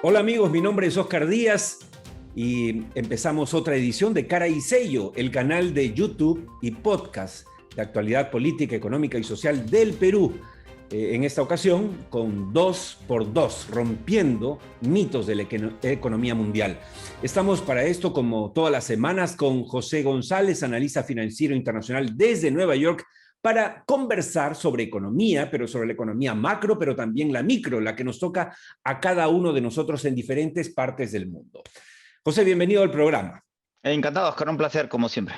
Hola amigos, mi nombre es Oscar Díaz y empezamos otra edición de Cara y Sello, el canal de YouTube y podcast de actualidad política, económica y social del Perú. En esta ocasión con 2x2, rompiendo mitos de la economía mundial. Estamos para esto, como todas las semanas, con José González, analista financiero internacional desde Nueva York, para conversar sobre economía, pero sobre la economía macro, pero también la micro, la que nos toca a cada uno de nosotros en diferentes partes del mundo. José, bienvenido al programa. Encantado, Oscar, un placer, como siempre.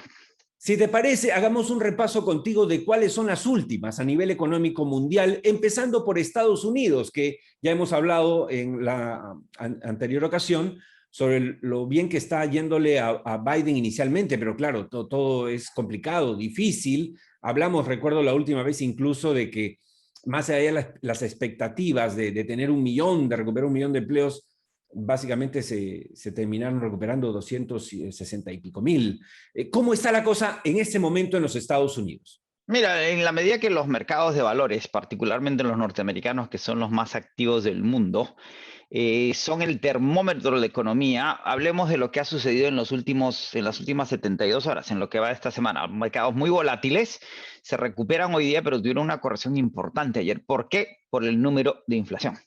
Si te parece, hagamos un repaso contigo de cuáles son las últimas a nivel económico mundial, empezando por Estados Unidos, que ya hemos hablado en la anterior ocasión sobre lo bien que está yéndole a Biden inicialmente, pero claro, todo es complicado, difícil. Hablamos, recuerdo la última vez incluso de que más allá de las expectativas de tener de recuperar 1 millón de empleos, básicamente se terminaron recuperando 260 y pico mil. ¿Cómo está la cosa en este momento en los Estados Unidos? Mira, en la medida que los mercados de valores, particularmente los norteamericanos, que son los más activos del mundo, son el termómetro de la economía, hablemos de lo que ha sucedido en las últimas 72 horas, en lo que va de esta semana. Mercados muy volátiles, se recuperan hoy día, pero tuvieron una corrección importante ayer. ¿Por qué? Por el número de inflación.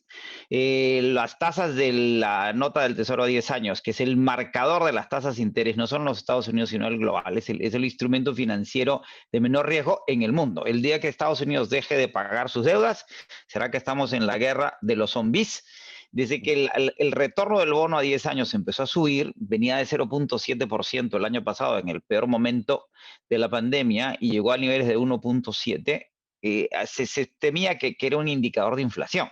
Las tasas de la nota del Tesoro a 10 años, que es el marcador de las tasas de interés, no son los Estados Unidos, sino el global, es el instrumento financiero de menor riesgo en el mundo. El día que Estados Unidos deje de pagar sus deudas, será que estamos en la guerra de los zombies. Desde que el retorno del bono a 10 años empezó a subir, venía de 0.7% el año pasado, en el peor momento de la pandemia, y llegó a niveles de 1.7%. Se temía que era un indicador de inflación.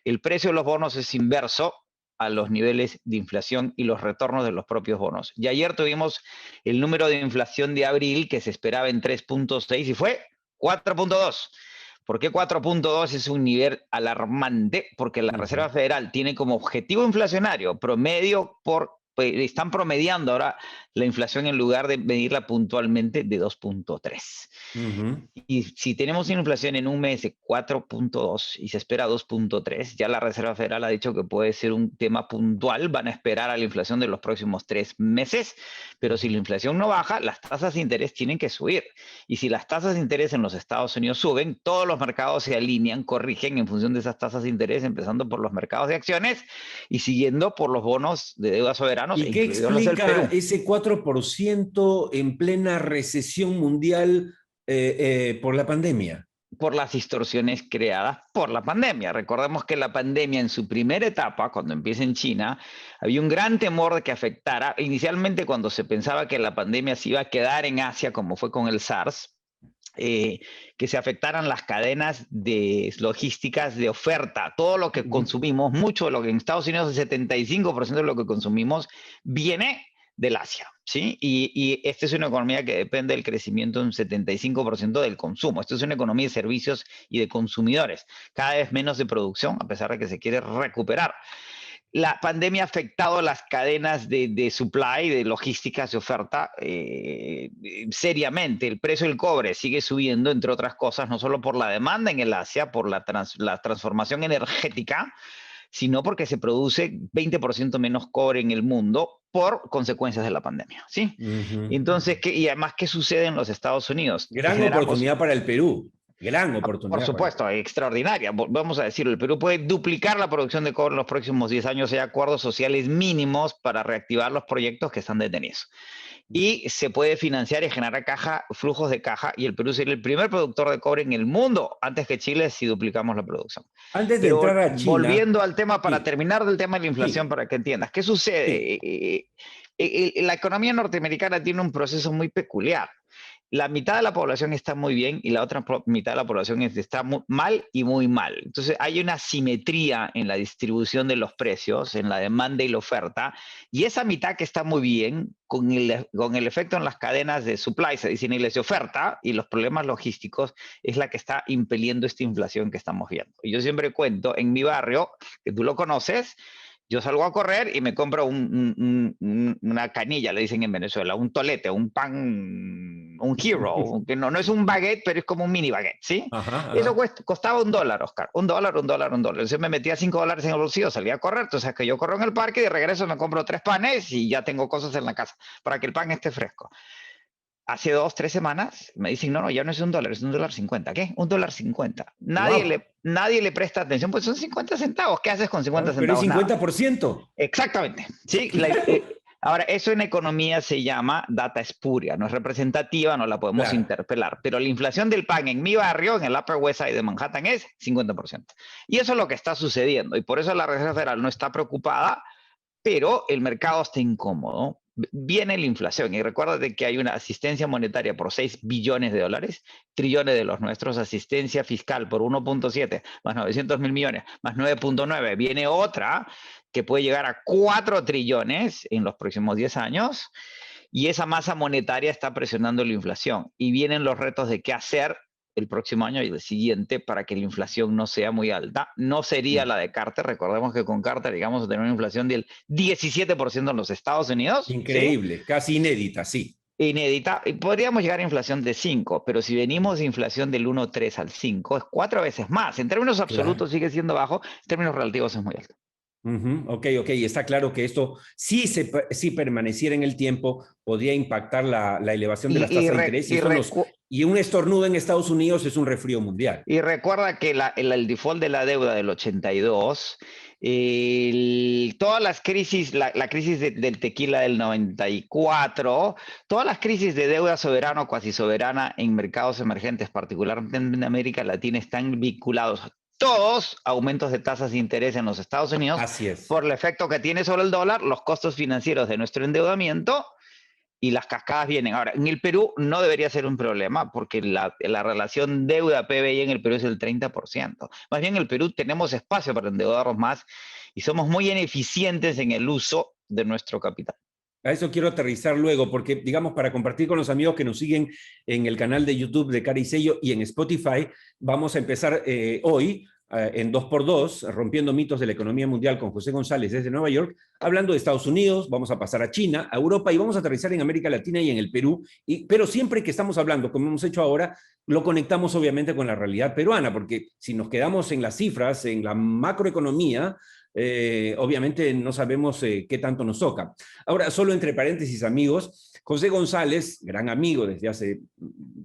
El precio de los bonos es inverso a los niveles de inflación y los retornos de los propios bonos. Y ayer tuvimos el número de inflación de abril, que se esperaba en 3.6 y fue 4.2. ¿Por qué 4.2 es un nivel alarmante? Porque la Reserva Federal tiene como objetivo inflacionario promedio están promediando ahora la inflación en lugar de medirla puntualmente de 2.3. Y si tenemos una inflación en un mes de 4.2 y se espera 2.3, ya la Reserva Federal ha dicho que puede ser un tema puntual, van a esperar a la inflación de los próximos 3 meses, pero si la inflación no baja, las tasas de interés tienen que subir. Y si las tasas de interés en los Estados Unidos suben, todos los mercados se alinean, corrigen en función de esas tasas de interés, empezando por los mercados de acciones y siguiendo por los bonos de deuda soberanos, ¿Y qué incluidos los del explica Perú. ese 4% en plena recesión mundial por la pandemia? Por las distorsiones creadas por la pandemia. Recordemos que la pandemia en su primera etapa, cuando empieza en China, había un gran temor de que afectara, inicialmente cuando se pensaba que la pandemia se iba a quedar en Asia, como fue con el SARS, que se afectaran las cadenas de logísticas de oferta. Todo lo que consumimos, mucho de lo que en Estados Unidos, el 75% de lo que consumimos viene del Asia, ¿sí? Y esta es una economía que depende del crecimiento de un 75% del consumo. Esto es una economía de servicios y de consumidores. Cada vez menos de producción, a pesar de que se quiere recuperar. La pandemia ha afectado las cadenas de supply, de logísticas de oferta, seriamente. El precio del cobre sigue subiendo, entre otras cosas, no solo por la demanda en el Asia, por la transformación energética, sino porque se produce 20% menos cobre en el mundo por consecuencias de la pandemia, ¿sí? Entonces, y además, ¿qué sucede en los Estados Unidos? Gran oportunidad para el Perú. Gran oportunidad. Por supuesto, extraordinaria. Vamos a decirlo, el Perú puede duplicar la producción de cobre en los próximos 10 años. Hay acuerdos sociales mínimos para reactivar los proyectos que están detenidos. Y se puede financiar y generar flujos de caja, y el Perú sería el primer productor de cobre en el mundo, antes que Chile, si duplicamos la producción. Antes de Pero entrar a China, volviendo al tema, para sí, terminar del tema de la inflación, sí, para que entiendas, ¿qué sucede? sí. La economía norteamericana tiene un proceso muy peculiar. La mitad de la población está muy bien y la otra mitad de la población está mal y muy mal. Entonces hay una simetría en la distribución de los precios, en la demanda y la oferta, y esa mitad que está muy bien, con el efecto en las cadenas de supply, se dice, y de oferta y los problemas logísticos, es la que está impeliendo esta inflación que estamos viendo. Y yo siempre cuento, en mi barrio, que tú lo conoces, Yo salgo a correr y me compro una canilla, le dicen en Venezuela, un tolete, un pan, un hero, que no es un baguette, pero es como un mini baguette, ¿sí? Ajá, Eso ajá. costaba $1, Oscar. $1. Entonces me metía $5 en el bolsillo, salía a correr. Entonces que yo corro en el parque y de regreso me compro 3 panes y ya tengo cosas en la casa para que el pan esté fresco. Hace 2, 3 semanas me dicen, no, ya no es $1, es $1.50. ¿Qué? $1.50. Wow. Nadie le presta atención, pues son 50 centavos. ¿Qué haces con 50 Pero es centavos? Nada. 50%. Exactamente. ¿Sí? Ahora, eso en economía se llama data espuria, no es representativa, no la podemos Claro. interpelar, pero la inflación del pan en mi barrio, en el Upper West Side de Manhattan, es 50%. Y eso es lo que está sucediendo, y por eso la Reserva Federal no está preocupada, pero el mercado está incómodo. Viene la inflación y recuérdate que hay una asistencia monetaria por $6 billones, trillones de los nuestros, asistencia fiscal por 1.7 más 900 mil millones, más 9.9. Viene otra que puede llegar a 4 trillones en los próximos 10 años y esa masa monetaria está presionando la inflación y vienen los retos de qué hacer el próximo año y el siguiente para que la inflación no sea muy alta. No sería la de Carter. Recordemos que con Carter llegamos a tener una inflación del 17% en los Estados Unidos, ¿sí? Increíble, casi inédita, sí. Inédita. Y podríamos llegar a inflación de 5, pero si venimos de inflación del 1,3 al 5, es 4 veces más. En términos Claro. absolutos sigue siendo bajo, en términos relativos es muy alto. Ok, está claro que esto, si permaneciera en el tiempo, podría impactar la elevación de las Y, y, tasas de re, interés y, recu y un estornudo en Estados Unidos es un resfrío mundial. Y recuerda que el default de la deuda del 82, todas las crisis, la crisis del tequila del 94, todas las crisis de deuda soberana o cuasi soberana en mercados emergentes, particularmente en América Latina, están vinculados todos a aumentos de tasas de interés en los Estados Unidos Así es. por el efecto que tiene sobre el dólar, los costos financieros de nuestro endeudamiento y las cascadas vienen. Ahora, en el Perú no debería ser un problema porque la relación deuda-PBI en el Perú es el 30%. Más bien en el Perú tenemos espacio para endeudarnos más y somos muy ineficientes en el uso de nuestro capital. A eso quiero aterrizar luego, porque, digamos, para compartir con los amigos que nos siguen en el canal de YouTube de Cara y Sello y en Spotify, vamos a empezar hoy en 2x2, rompiendo mitos de la economía mundial con José González desde Nueva York, hablando de Estados Unidos, vamos a pasar a China, a Europa y vamos a aterrizar en América Latina y en el Perú, pero siempre que estamos hablando, como hemos hecho ahora, lo conectamos obviamente con la realidad peruana, porque si nos quedamos en las cifras, en la macroeconomía, obviamente no sabemos qué tanto nos toca. Ahora, solo entre paréntesis, amigos, José González, gran amigo desde hace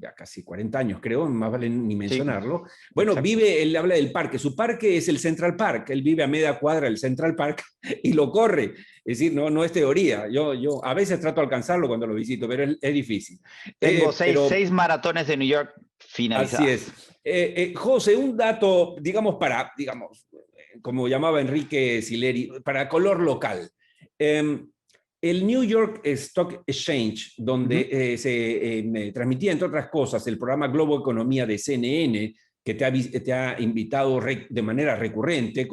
ya casi 40 años, creo, más vale ni Sí, mencionarlo. Bueno, exacto. él habla del parque, su parque es el Central Park, él vive a media cuadra del Central Park y lo corre. Es decir, no es teoría. Yo a veces trato de alcanzarlo cuando lo visito, pero es difícil. Tengo Pero seis maratones de New York así finalizadas. es. José, un dato, digamos, como llamaba Enrique Sileri, para color local. El New York Stock Exchange, donde se transmitía, entre otras cosas, el programa Globo Economía de CNN, que te ha invitado de manera recurrente,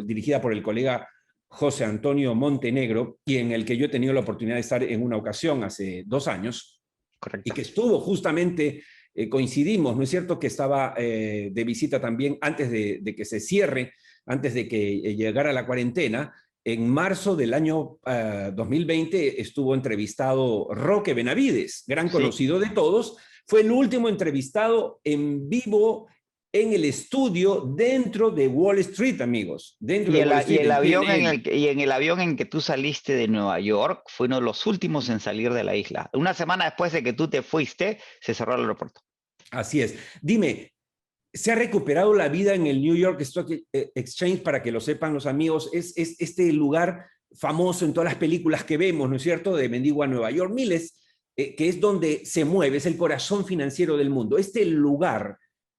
dirigida por el colega José Antonio Montenegro, y en el que yo he tenido la oportunidad de estar en una ocasión hace 2 años, y Correcto. que estuvo justamente, coincidimos, ¿no es cierto?, que estaba de visita también antes de que se cierre, antes de que llegara la cuarentena. En marzo del año 2020 estuvo entrevistado Roque Benavides, gran Sí. conocido de todos. Fue el último entrevistado en vivo en el estudio dentro de Wall Street, amigos. Dentro Y de el, Wall y Street, el en avión CNN. y en el avión en que tú saliste de Nueva York fue uno de los últimos en salir de la isla. Una semana después de que tú te fuiste, se cerró el aeropuerto. Así es. Dime, ¿se ha recuperado la vida en el New York Stock Exchange? Para que lo sepan los amigos, es este lugar famoso en todas las películas que vemos, ¿no es cierto?, de Mendigo a Nueva York, miles, que es donde se mueve, es el corazón financiero del mundo. Este lugar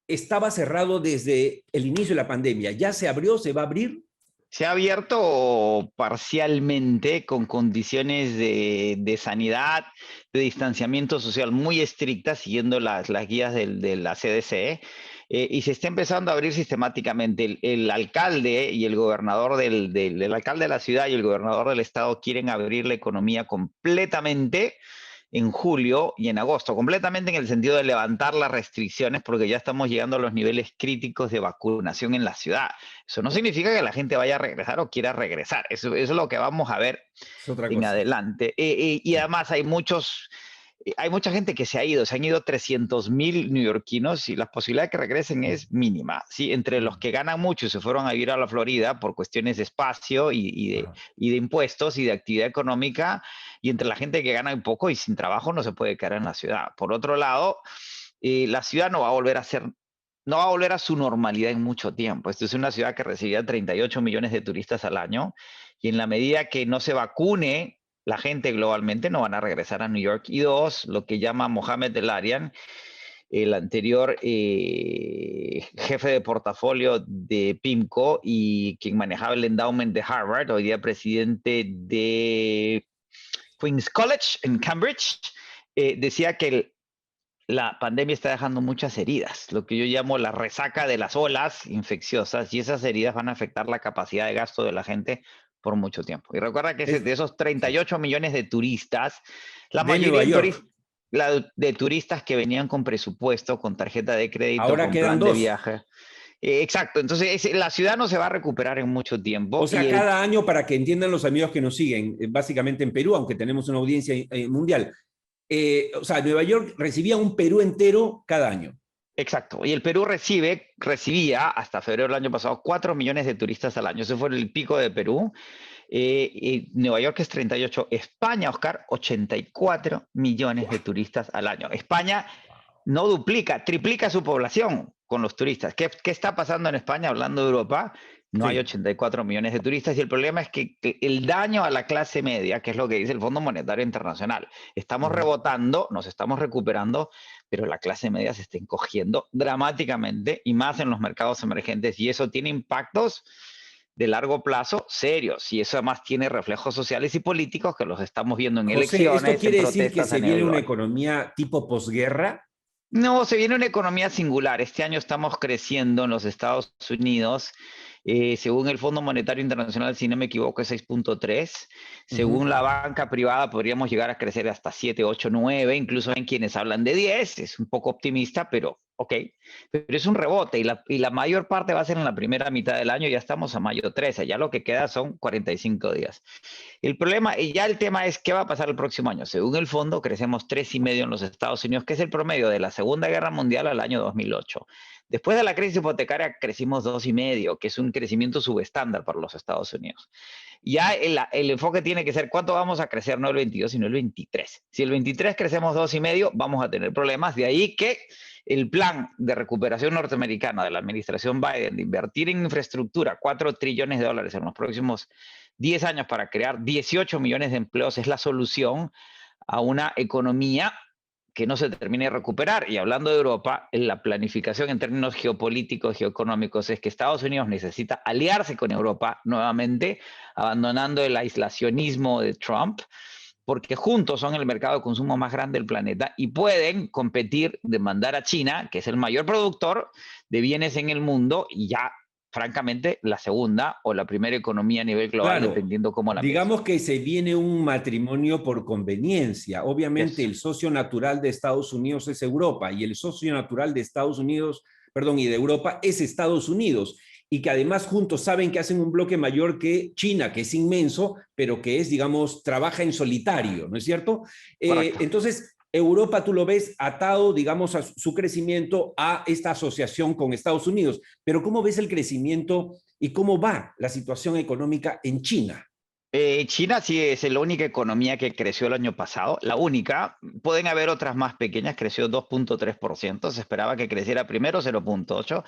estaba cerrado desde el inicio de la pandemia. ¿Ya se abrió? ¿Se va a abrir? Se ha abierto parcialmente con condiciones de sanidad, de distanciamiento social muy estrictas, siguiendo las guías de la CDC, y se está empezando a abrir sistemáticamente. El alcalde y el gobernador el alcalde de la ciudad y el gobernador del estado quieren abrir la economía completamente en julio y en agosto, completamente en el sentido de levantar las restricciones porque ya estamos llegando a los niveles críticos de vacunación en la ciudad. Eso no significa que la gente vaya a regresar o quiera regresar. Eso es lo que vamos a ver Es otra en cosa. adelante. Y además hay mucha gente que se han ido 300,000 neoyorquinos y la posibilidad de que regresen es mínima, ¿sí? Entre los que ganan mucho y se fueron a vivir a la Florida por cuestiones de espacio y de impuestos y de actividad económica, y entre la gente que gana poco y sin trabajo no se puede quedar en la ciudad. Por otro lado, la ciudad no va a volver a ser no va a volver a su normalidad en mucho tiempo. Esta es una ciudad que recibía 38 millones de turistas al año y en la medida que no se vacune la gente globalmente, no van a regresar a New York. Y dos, lo que llama Mohamed El-Arian, el anterior jefe de portafolio de PIMCO y quien manejaba el endowment de Harvard, hoy día presidente de Queen's College en Cambridge, decía que la pandemia está dejando muchas heridas, lo que yo llamo la resaca de las olas infecciosas, y esas heridas van a afectar la capacidad de gasto de la gente por mucho tiempo. Y recuerda que de esos 38 millones de turistas, la De mayoría Nueva York. de turistas que venían con presupuesto, con tarjeta de crédito, Ahora con quedan plan de dos. viaje. Exacto, entonces la ciudad no se va a recuperar en mucho O tiempo sea, cada año, para que entiendan los amigos que nos siguen, básicamente en Perú, aunque tenemos una audiencia mundial, o sea, Nueva York recibía un Perú entero cada año. Exacto. Y el Perú recibía hasta febrero del año pasado 4 millones de turistas al año. Ese fue el pico de Perú. Y Nueva York es 38. España, Oscar, 84 millones de turistas al año. España no duplica, triplica su población con los turistas. ¿Qué está pasando en España, hablando de Europa? No hay Sí. 84 millones de turistas y el problema es que el daño a la clase media, que es lo que dice el Fondo Monetario Internacional, estamos rebotando, nos estamos recuperando, pero la clase media se está encogiendo dramáticamente y más en los mercados emergentes y eso tiene impactos de largo plazo serios y eso además tiene reflejos sociales y políticos que los estamos viendo en José, ¿esto elecciones, en quiere decir que protestas a se nivel viene una global. economía tipo posguerra? No, se viene una economía singular. Este año estamos creciendo en los Estados Unidos. Según el Fondo Monetario Internacional, si no me equivoco, es 6.3. Según la banca privada, podríamos llegar a crecer hasta 7, 8, 9. Incluso hay quienes hablan de 10. Es un poco optimista, pero ok. Pero es un rebote y la mayor parte va a ser en la primera mitad del año. Ya estamos a mayo 13. Ya lo que queda son 45 días. El problema, y ya el tema es qué va a pasar el próximo año. Según el fondo, crecemos 3,5 en los Estados Unidos, que es el promedio de la Segunda Guerra Mundial al año 2008. Después de la crisis hipotecaria crecimos 2,5, que es un crecimiento subestándar para los Estados Unidos. Ya el enfoque tiene que ser cuánto vamos a crecer, no el 22, sino el 23. Si el 23 crecemos 2,5, vamos a tener problemas. De ahí que el plan de recuperación norteamericana de la administración Biden de invertir en infraestructura 4 trillones de dólares en los próximos 10 años para crear 18 millones de empleos es la solución a una economía que no se termine de recuperar. Y hablando de Europa, la planificación en términos geopolíticos, geoeconómicos, es que Estados Unidos necesita aliarse con Europa nuevamente, abandonando el aislacionismo de Trump, porque juntos son el mercado de consumo más grande del planeta y pueden competir, demandar a China, que es el mayor productor de bienes en el mundo, y ya francamente, la segunda o la primera economía a nivel global, Claro, dependiendo cómo la mires. digamos que se viene un matrimonio por conveniencia. Obviamente Yes. el socio natural de Estados Unidos es Europa y el socio natural de Estados Unidos, perdón, y de Europa es Estados Unidos. Y que además juntos saben que hacen un bloque mayor que China, que es inmenso, pero que es, digamos, trabaja en solitario, ¿no es cierto? Correcto. Entonces, Europa tú lo ves atado, digamos, a su crecimiento a esta asociación con Estados Unidos. Pero ¿cómo ves el crecimiento y cómo va la situación económica en China? China sí es la única economía que creció el año pasado, la única. Pueden haber otras más pequeñas, creció 2,3%, se esperaba que creciera primero 0,8%,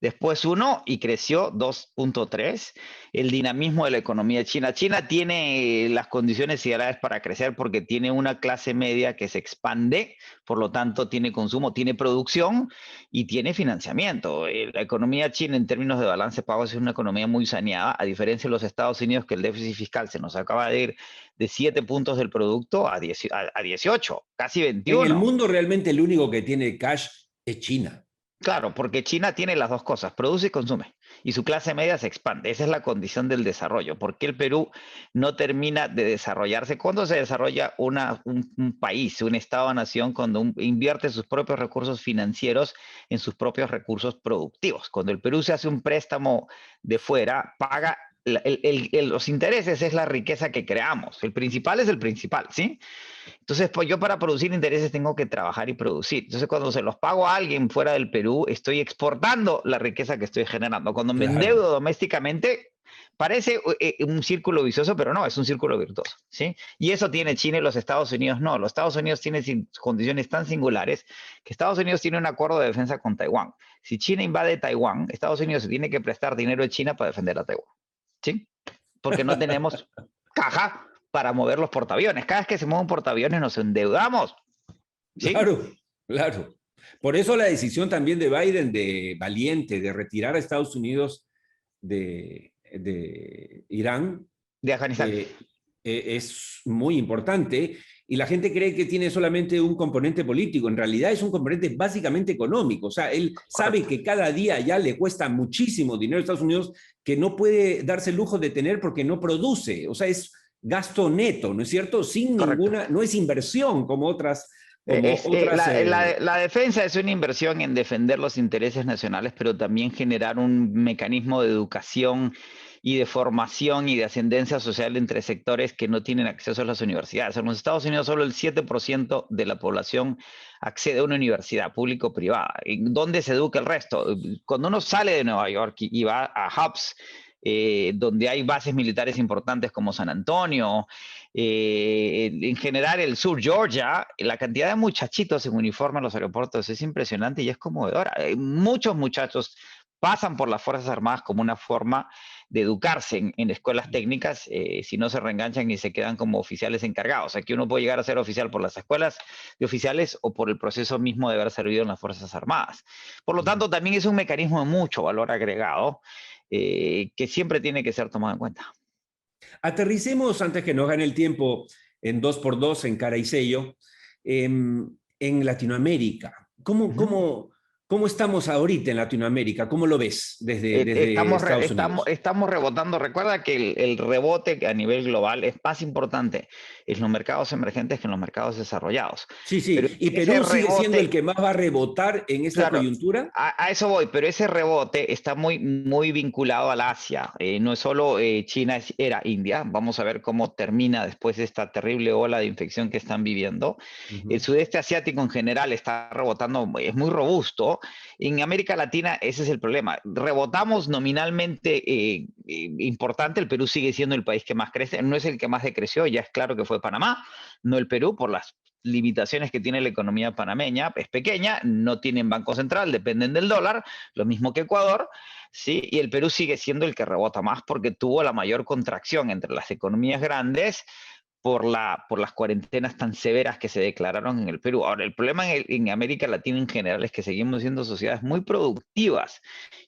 después 1 y creció 2,3. El dinamismo de la economía china. China tiene las condiciones ideales para crecer porque tiene una clase media que se expande, por lo tanto tiene consumo, tiene producción y tiene financiamiento. La economía china en términos de balance de pagos es una economía muy saneada, a diferencia de los Estados Unidos, que el déficit fiscal se nos acaba de ir de 7 puntos del producto a 18, casi En el 21. mundo realmente el único que tiene cash es China. Claro, porque China tiene las dos cosas, produce y consume, y su clase media se expande. Esa es la condición del desarrollo. ¿Por qué el Perú no termina de desarrollarse? ¿Cuándo se desarrolla un país, un Estado-nación? Cuando invierte sus propios recursos financieros en sus propios recursos productivos. Cuando el Perú se hace un préstamo de fuera, paga los intereses, es la riqueza que creamos. El principal es el principal, ¿sí? Entonces, pues yo para producir intereses tengo que trabajar y producir. Entonces, cuando se los pago a alguien fuera del Perú, estoy exportando la riqueza que estoy generando. Cuando me Claro. endeudo domésticamente, parece un círculo vicioso, pero no, es un círculo virtuoso, ¿sí? Y eso tiene China y los Estados Unidos no. Los Estados Unidos tienen condiciones tan singulares que Estados Unidos tiene un acuerdo de defensa con Taiwán. Si China invade Taiwán, Estados Unidos se tiene que prestar dinero de China para defender a Taiwán, ¿sí? Porque no tenemos caja para mover los portaaviones. Cada vez que se mueve un portaaviones nos endeudamos, ¿sí? Claro, claro. Por eso la decisión también de Biden, de valiente, de retirar a Estados Unidos de Irán, De Afganistán. es muy importante. Y la gente cree que tiene solamente un componente político. En realidad es un componente básicamente económico. O sea, él sabe Correcto. que cada día ya le cuesta muchísimo dinero a Estados Unidos que no puede darse el lujo de tener porque no produce. O sea, es gasto neto, ¿no es cierto? Sin Correcto. ninguna, no es inversión como otras. Como otras La defensa es una inversión en defender los intereses nacionales, pero también generar un mecanismo de educación y de formación y de ascendencia social entre sectores que no tienen acceso a las universidades. En los Estados Unidos solo el 7% de la población accede a una universidad público-privada. ¿En dónde se educa el resto? Cuando uno sale de Nueva York y va a hubs donde hay bases militares importantes como San Antonio, en general el sur Georgia, la cantidad de muchachitos en uniforme en los aeropuertos es impresionante y es conmovedora. Muchos muchachos pasan por las Fuerzas Armadas como una forma de educarse en escuelas técnicas, si no se reenganchan y se quedan como oficiales encargados. Aquí uno puede llegar a ser oficial por las escuelas de oficiales o por el proceso mismo de haber servido en las Fuerzas Armadas. Por lo tanto, también es un mecanismo de mucho valor agregado que siempre tiene que ser tomado en cuenta. Aterricemos antes que nos gane el tiempo en 2x2 en cara y sello, en Latinoamérica. ¿Cómo estamos ahorita en Latinoamérica? ¿Cómo lo ves desde Estados Unidos? Estamos rebotando. Recuerda que el rebote a nivel global es más importante en los mercados emergentes que en los mercados desarrollados. Sí, Pero sí. ¿Y ese Perú sigue siendo el rebote, que más va a rebotar en esta claro, coyuntura? a eso voy, pero ese rebote está muy vinculado al Asia. No es solo China, era India. Vamos a ver cómo termina después de esta terrible ola de infección que están viviendo. El sudeste asiático en general está rebotando, es muy robusto. En América Latina ese es el problema. Rebotamos nominalmente importante. El Perú sigue siendo el país que más crece. No es el que más decreció, ya es claro que fue Panamá, no el Perú, por las limitaciones que tiene la economía panameña, es pequeña, no tienen banco central, dependen del dólar, lo mismo que Ecuador, ¿sí? Y el Perú sigue siendo el que rebota más porque tuvo la mayor contracción entre las economías grandes por las cuarentenas tan severas que se declararon en el Perú. Ahora, el problema en América Latina en general es que seguimos siendo sociedades muy productivas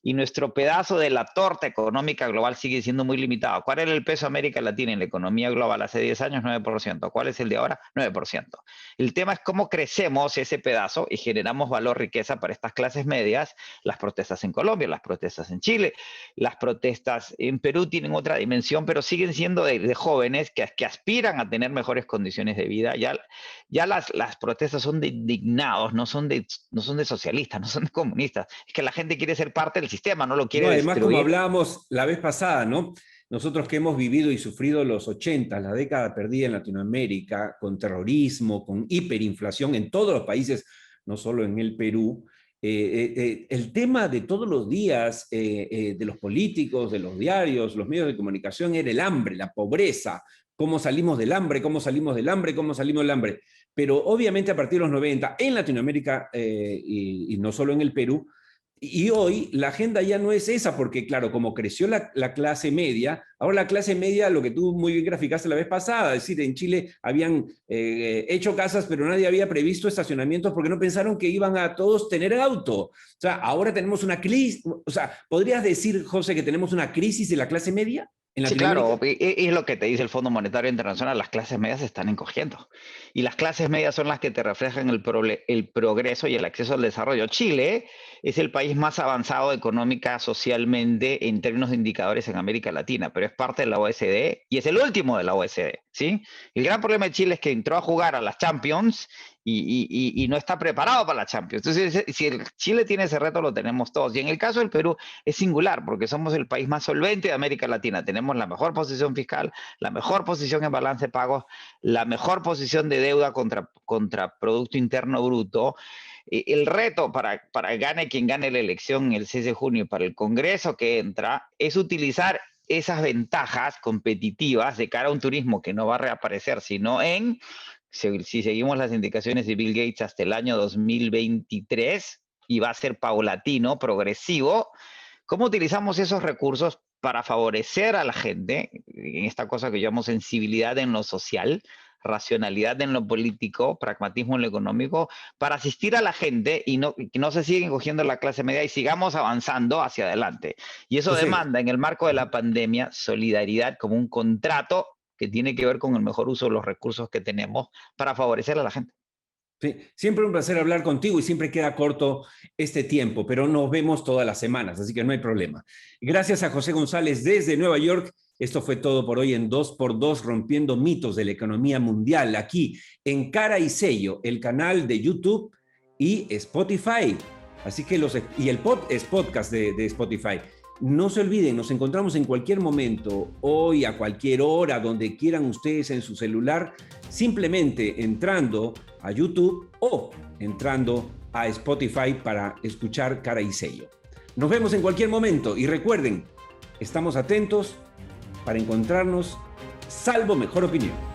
y nuestro pedazo de la torta económica global sigue siendo muy limitado. ¿Cuál era el peso de América Latina en la economía global hace 10 años? 9%. ¿Cuál es el de ahora? 9%. El tema es cómo crecemos ese pedazo y generamos valor, riqueza para estas clases medias. Las protestas en Colombia, las protestas en Chile, las protestas en Perú tienen otra dimensión, pero siguen siendo de jóvenes que aspiran a tener mejores condiciones de vida. Ya las protestas son de indignados, no son de socialistas, no son de comunistas. Es que la gente quiere ser parte del sistema, no lo quiere No, además, como destruir. hablábamos la vez pasada, ¿no? Nosotros que hemos vivido y sufrido los 80, la década perdida en Latinoamérica, con terrorismo, con hiperinflación en todos los países, no solo en el Perú, el tema de todos los días de los políticos, de los diarios, los medios de comunicación era el hambre, la pobreza, cómo salimos del hambre, cómo salimos del hambre, cómo salimos del hambre. Pero obviamente a partir de los 90, en Latinoamérica y no solo en el Perú, y hoy la agenda ya no es esa, porque claro, como creció la clase media, ahora la clase media, lo que tú muy bien graficaste la vez pasada, es decir, en Chile habían hecho casas, pero nadie había previsto estacionamientos porque no pensaron que iban a todos tener auto. O sea, ahora tenemos una crisis, o sea, ¿podrías decir, José, que tenemos una crisis de la clase media? En Sí, Latinoamérica. claro, es lo que te dice el Fondo Monetario Internacional, las clases medias se están encogiendo. Y las clases medias son las que te reflejan el progreso y el acceso al desarrollo. Chile es el país más avanzado económica, socialmente, en términos de indicadores en América Latina, pero es parte de la OECD y es el último de la OECD, ¿sí? El gran problema de Chile es que entró a jugar a las Champions y no está preparado para la Champions. Entonces, si Chile tiene ese reto, lo tenemos todos. Y en el caso del Perú es singular, porque somos el país más solvente de América Latina. Tenemos la mejor posición fiscal, la mejor posición en balance de pagos, la mejor posición de deuda contra Producto Interno Bruto. El reto para gane quien gane la elección el 6 de junio y para el Congreso que entra es utilizar esas ventajas competitivas de cara a un turismo que no va a reaparecer, sino si seguimos las indicaciones de Bill Gates hasta el año 2023, y va a ser paulatino, progresivo, ¿cómo utilizamos esos recursos para favorecer a la gente en esta cosa que llamamos sensibilidad en lo social, racionalidad en lo político, pragmatismo en lo económico, para asistir a la gente y que no se sigan cogiendo la clase media y sigamos avanzando hacia adelante? Y eso José, demanda, en el marco de la pandemia, solidaridad como un contrato que tiene que ver con el mejor uso de los recursos que tenemos para favorecer a la gente. sí, siempre un placer hablar contigo y siempre queda corto este tiempo, pero nos vemos todas las semanas, así que no hay problema. Gracias a José González desde Nueva York. Esto fue todo por hoy en 2x2, rompiendo mitos de la economía mundial, aquí en Cara y Sello, el canal de YouTube y Spotify. Así que es podcast de Spotify. No se olviden, nos encontramos en cualquier momento, hoy, a cualquier hora, donde quieran ustedes en su celular, simplemente entrando a YouTube o entrando a Spotify para escuchar Cara y Sello. Nos vemos en cualquier momento y recuerden, estamos atentos para encontrarnos, salvo mejor opinión.